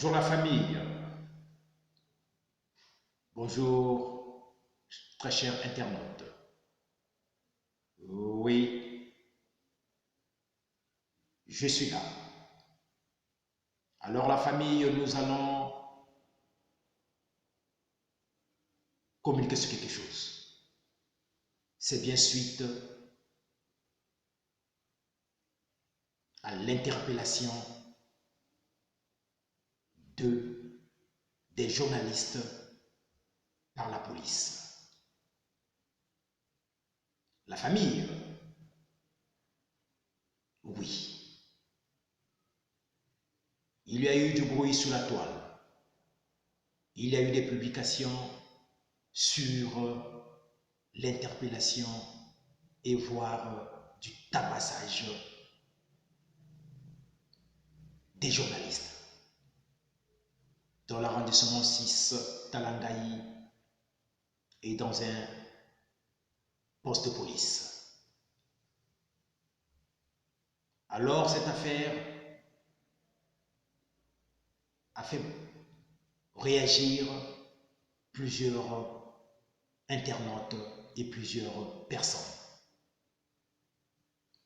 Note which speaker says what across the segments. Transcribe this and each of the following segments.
Speaker 1: Bonjour la famille, bonjour très chers internautes. Oui, je suis là. Alors la famille, nous allons communiquer sur quelque chose. C'est bien suite à l'interpellation des journalistes par la police. La famille, oui. Il y a eu du bruit sur la toile. Il y a eu des publications sur l'interpellation et voire du tabassage des journalistes dans l'arrondissement 6 Talangaï et dans un poste de police. Alors cette affaire a fait réagir plusieurs internautes et plusieurs personnes.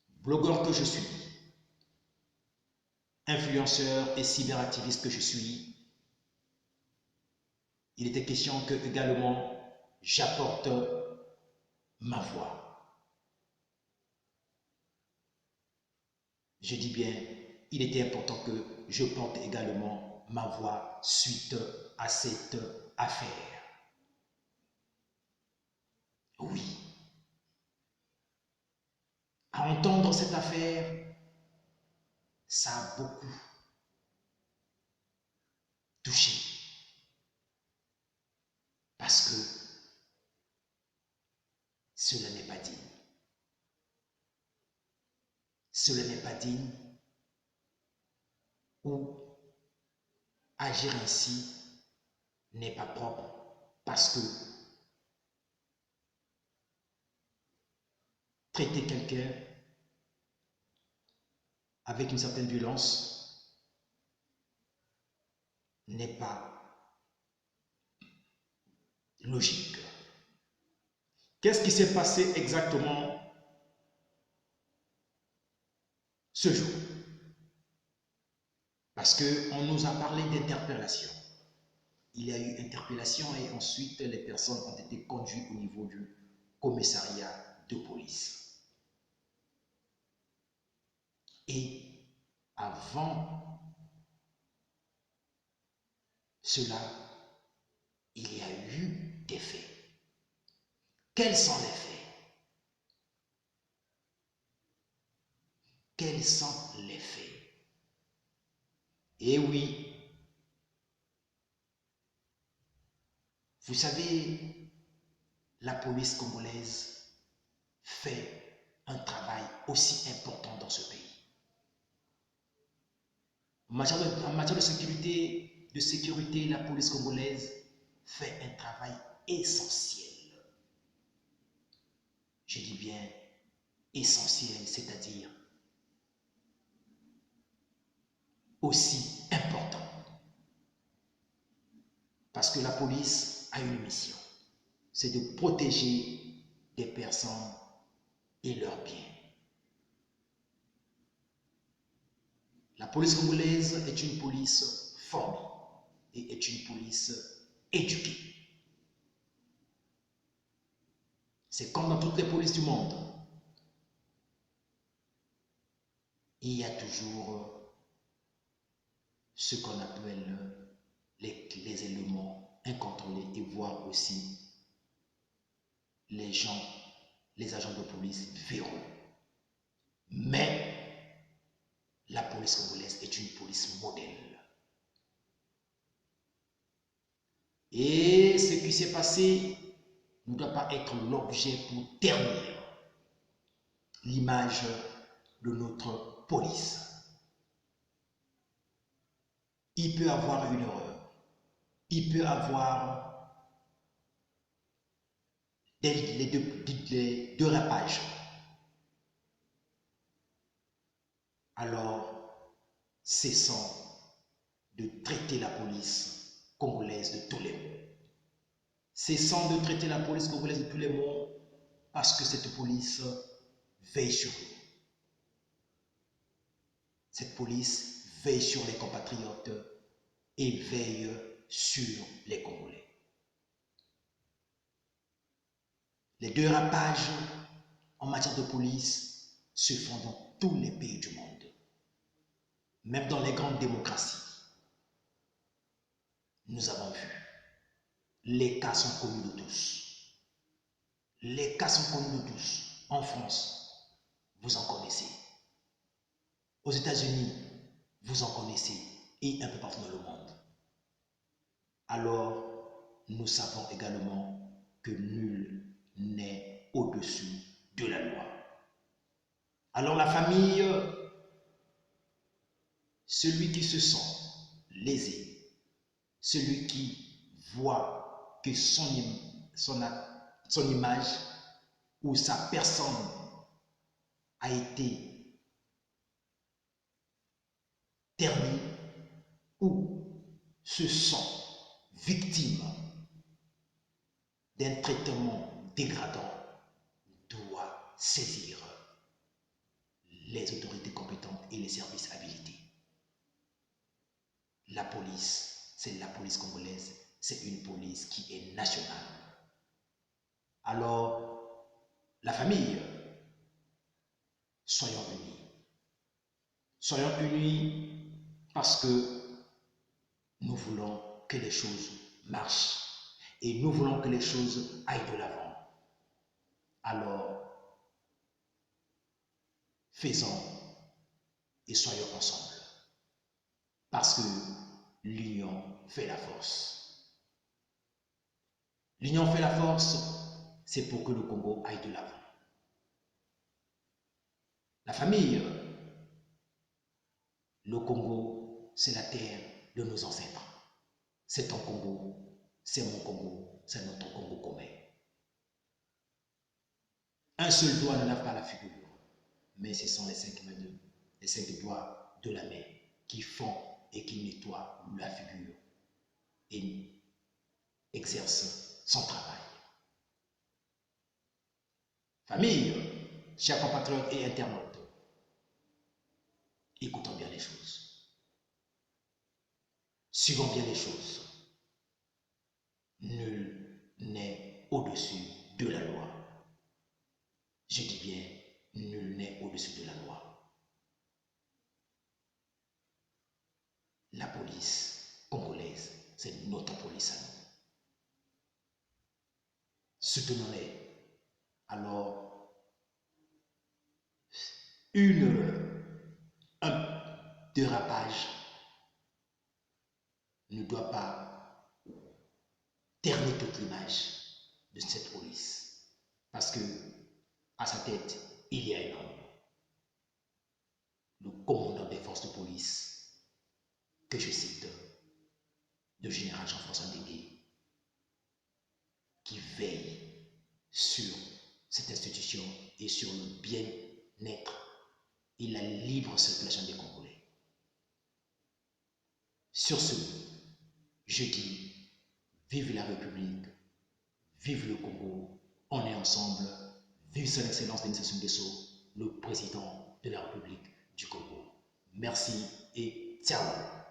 Speaker 1: Blogueur que je suis, influenceur et cyberactiviste que je suis, il était question que également j'apporte ma voix. Je dis bien, il était important que je porte également ma voix suite à cette affaire. Oui. À entendre cette affaire, ça a beaucoup touché. Parce que cela n'est pas digne. Cela n'est pas digne ou agir ainsi n'est pas propre parce que traiter quelqu'un avec une certaine violence n'est pas logique. Qu'est-ce qui s'est passé exactement ce jour? Parce qu'on nous a parlé d'interpellation. Il y a eu interpellation et ensuite les personnes ont été conduites au niveau du commissariat de police. Et avant cela, il y a eu des faits. Quels sont les faits? Quels sont les faits? Eh oui, vous savez, la police congolaise fait un travail aussi important dans ce pays. En matière de sécurité, la police congolaise fait un travail essentiel. Je dis bien essentiel, c'est-à-dire aussi important. Parce que la police a une mission, c'est de protéger des personnes et leurs biens. La police congolaise est une police formée et est une police éduquée. C'est comme dans toutes les polices du monde. Il y a toujours ce qu'on appelle les éléments incontrôlés et voire aussi les agents de police véreux. Mais la police congolaise est une police modèle. Et ce qui s'est passé ne doit pas être l'objet pour ternir l'image de notre police. Il peut y avoir une erreur. Il peut y avoir des dérapages. Alors, cessons de traiter la police congolaise de tous les mots. Cessons de traiter la police congolaise de tous les mots parce que cette police veille sur nous. Cette police veille sur les compatriotes et veille sur les Congolais. Les dérapages en matière de police se font dans tous les pays du monde, même dans les grandes démocraties. Nous avons vu. Les cas sont connus de tous. Les cas sont connus de tous. En France, vous en connaissez. Aux États-Unis, vous en connaissez. Et un peu partout dans le monde. Alors, nous savons également que nul n'est au-dessus de la loi. Alors la famille, celui qui se sent lésé, celui qui voit que son image ou sa personne a été ternie ou se sent victime d'un traitement dégradant doit saisir les autorités compétentes et les services habilités. La police, c'est la police congolaise, c'est une police qui est nationale. Alors, la famille, soyons unis. Soyons unis parce que nous voulons que les choses marchent et nous voulons que les choses aillent de l'avant. Alors, faisons et soyons ensemble parce que l'union fait la force. L'union fait la force, c'est pour que le Congo aille de l'avant. La famille, le Congo, c'est la terre de nos ancêtres. C'est ton Congo, c'est mon Congo, c'est notre Congo commun. Un seul doigt ne lave pas la figure, mais ce sont les cinq doigts de la main qui font et qui nettoient la figure et exercent son travail. Famille, chers compatriotes et internautes, écoutons bien les choses. Suivons bien les choses. Nul n'est au-dessus de la loi. Je dis bien, nul n'est au-dessus de la loi. La police congolaise, c'est notre police à nous. Soutenons-les. Alors, un dérapage ne doit pas ternir toute l'image de cette police. Parce que à sa tête, il y a un homme, le commandant des forces de police, que je cite, le général Jean-François Ndenge, qui veille sur cette institution et sur le bien-être et la libre circulation des Congolais. Sur ce, je dis, vive la République, vive le Congo, on est ensemble, vive son Excellence Denis Sassou Nguesso, le président de la République du Congo. Merci et ciao.